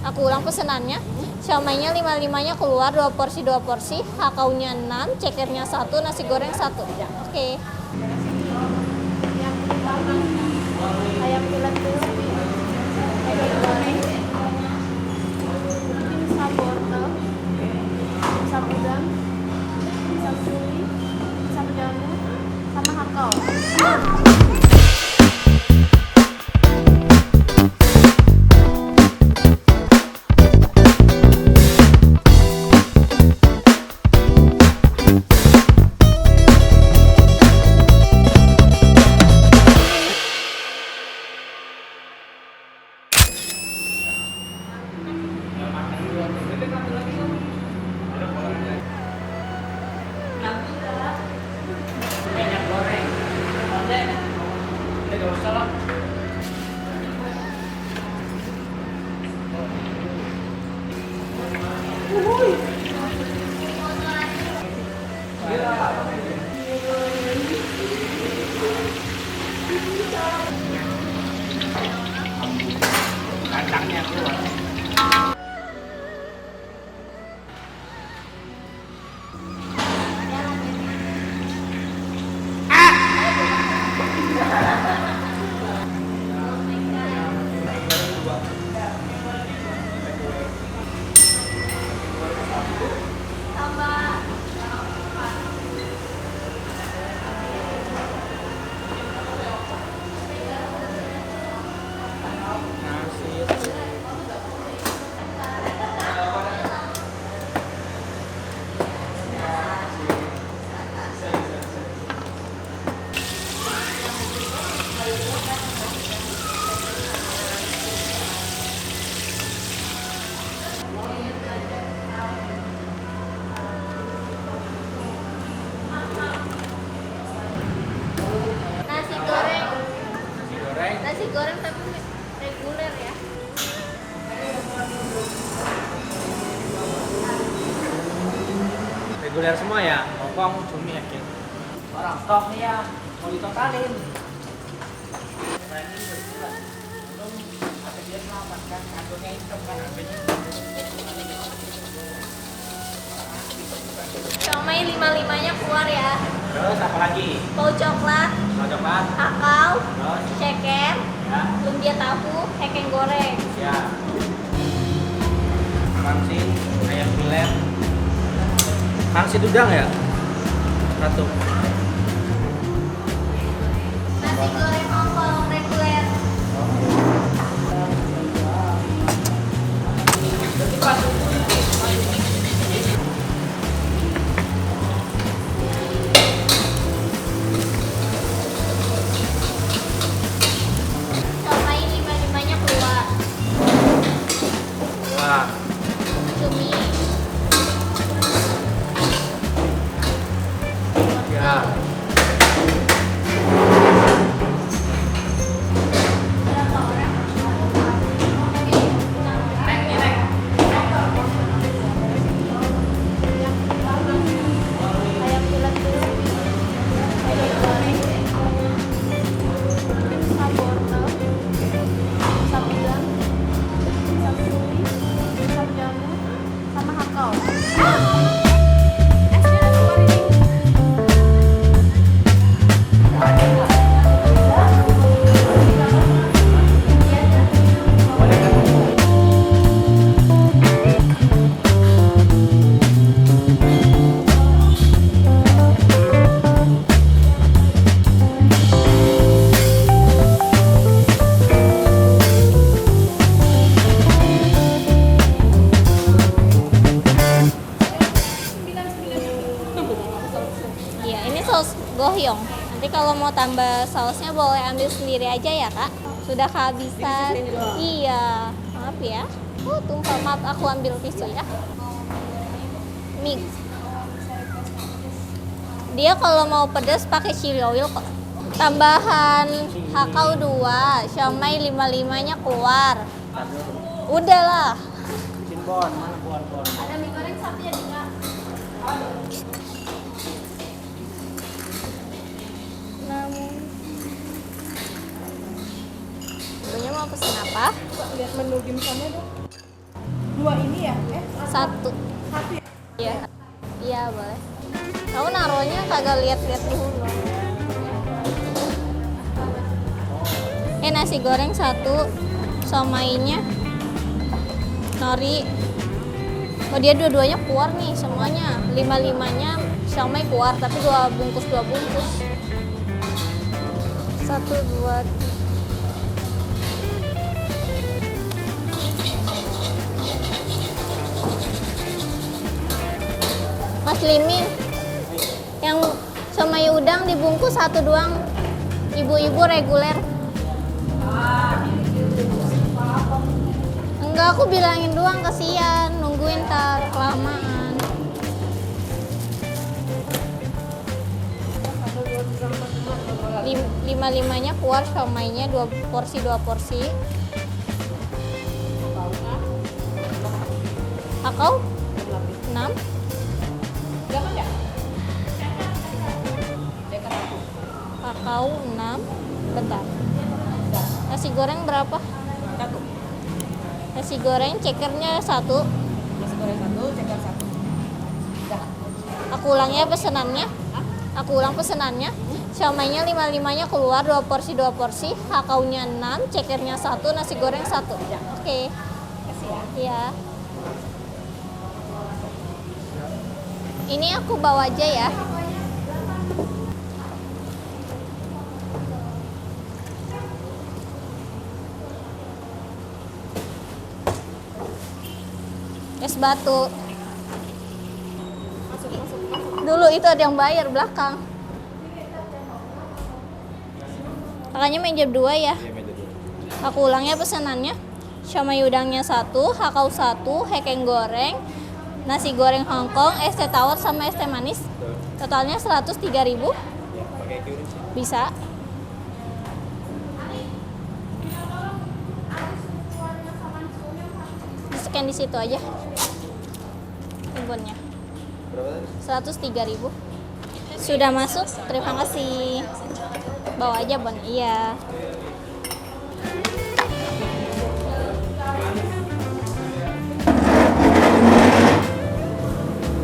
Aku ulang pesenannya. Siomay-nya 55-nya keluar 2 porsi 2 porsi, hakaunya 6, cekernya 1, nasi goreng 1. Oke. Yang pertama ayam pilet dulu, ayam goreng, pisang wortel, pisang udang, pisang cumi, pisang jamur, sama hakau. Minyak goreng. Nggak usah lah. Kacangnya keluar. Nasi goreng. Goreng. Nasi goreng tapi reguler ya. Reguler semua ya, bokong, cumi, yakin. Orang stok nih ya, mau ditotalin. Belum, apa dia selamatkan, adonya hitam kan, adonya. Siomay 55-nya keluar ya. Terus apa lagi? Pau coklat, Mau coklat, hakau, terus, ceker, ya, lumpia tahu, hekeng goreng. ya. Pangsit, ayam pilet. Pangsit udang ya? Satu. Nasi goreng Hongkong reguler. Siomay 55-nya keluar. Wah, Cumi, ya. Ayam pilet dulu, ayam goreng, pisang wortel, pisang udang, pisang cumi, pisang jamur, sama hakau. Esnya udah keluar ini. iya ini saus gohyong. Nanti kalau mau tambah sausnya boleh ambil sendiri aja ya kak. Sudah kehabisan. Iya, maaf ya. Tumpah, maaf aku ambil tisu ya. Mix. Dia kalau mau pedas pakai chili oil kok. Tambahan hakau 2, siomay 55-nya keluar. Udahlah. Bikin bon, mana bon? Ada mie goreng satu ya Dika? Namun Ibunya mau pesen apa? Lihat menu dimsumnya dong. Satu. Iya. Iya, boleh. Kamu naruhnya kagak lihat-lihat dulu. Nasi goreng satu, somainya, nori. Oh, dia dua-duanya keluar nih semuanya. 5-5-nya somai keluar, tapi 2 bungkus. 1, 2, 3. Mas Limin, yang somai udang dibungkus 1 doang. Ibu-ibu reguler. Enggak, aku bilangin doang, kasihan nungguin tar kelamaan. Lima-limanya keluar somainya 2 porsi. Kakao 6. Kakao 6. Bentar. Nasi goreng berapa? 1. Nasi goreng cekernya 1. Nasi goreng 1, ceker 1. Udah. Aku ulangnya pesenannya. Aku ulang pesenannya. Siomay-nya 5-5-nya keluar 2 porsi. Kakaunya 6, cekernya 1, nasi goreng 1. Oke. Kasih ya. Iya. Ini aku bawa aja ya. Es batu. Masuk. Dulu itu ada yang bayar belakang. Kakaknya meja 2 ya. Aku ulangnya pesanannya. Siomay udangnya 1, hakau 1, hekeng goreng, nasi goreng Hongkong, es teh tawar sama es teh manis. Totalnya 103.000. Bisa. Scan di situ aja. Ibonnya. 103.000. Sudah masuk. Terima kasih. Bawa aja, Bon. Iya.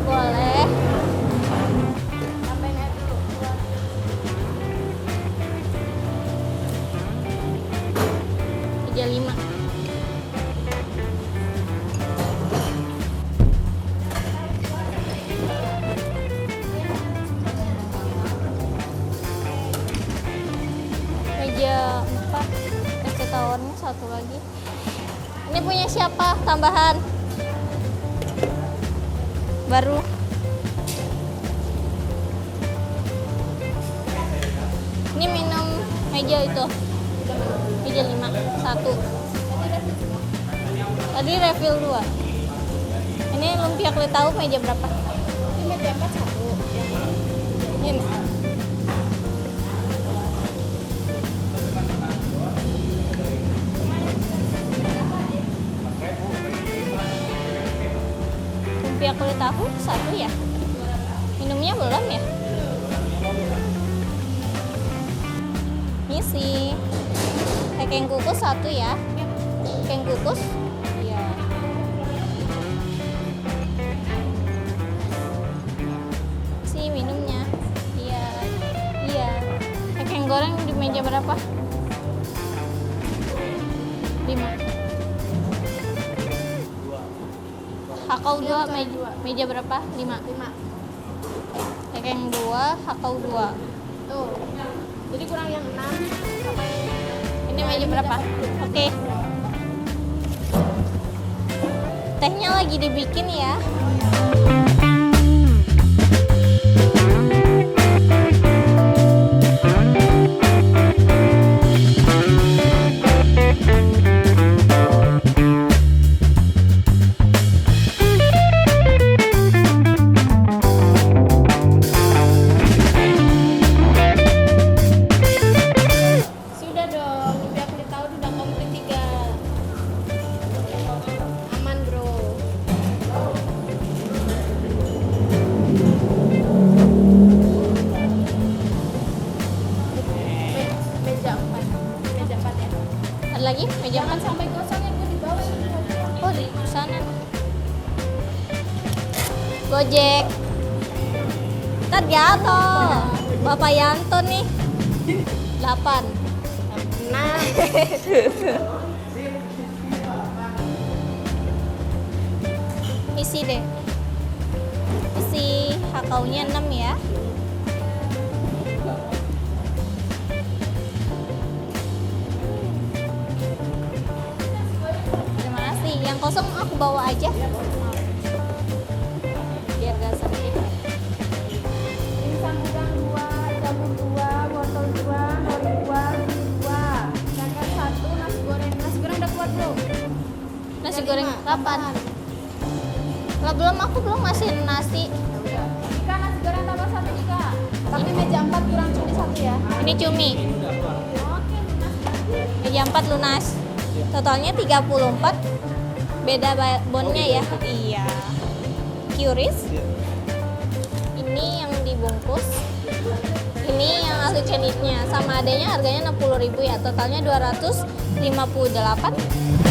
Boleh. Tambahin air dulu. 35. Meja 4. Es teh tawarnya 1 lagi. Ini punya siapa? Tambahan. Baru. Ini minum meja itu. Meja 5, 1. Tadi refill 2. Ini lumpia kulit tahu meja berapa? Ini meja 4 1. Ini. Lumpia kulit tahu 1 ya? Minumnya belum ya? Misi. Hekeng kukus 1 ya? Hekeng kukus? Iya. Si minumnya. Iya. Iya. Hekeng goreng di meja berapa? 5. Hakau 2 meja berapa? 5. 5. Hekeng 2, hakau 2. Tuh. Jadi kurang yang 6 sama yang Ini meja berapa? Oke. Tehnya lagi dibikin ya. Sudah dong, lumpia kulit tahu udah komplit 3. Aman, Bro. Meja 4. Meja 4 ya. Ada lagi? Meja Jangan 4. sampai kosong yang gue di bawah. Oh, di sana. Gojek. Ntar jatuh. Bapak Yanto nih. 8. Nah, Isi deh. Isi kakaunya 6 ya. Terima kasih. Yang kosong aku bawa aja. Biar gak sedih. instan udang 2, jamur 2, wortel 2, nori 2, mie 2, ikan 1, nasi goreng. Nasi goreng udah keluar belum? Nasi goreng kapan? Lah belum, aku belum masih nasi. Ika nasi goreng tambah 1 Ika. Tapi meja 4 kurang cumi 1 ya. Ini cumi. Oke, lunas. Meja 4 lunas. Totalnya 34. Beda bonnya ya. Iya. Curious. Ini yang dibungkus. Ini yang asli cenitnya. Sama adanya harganya 60.000 ya. Totalnya 258.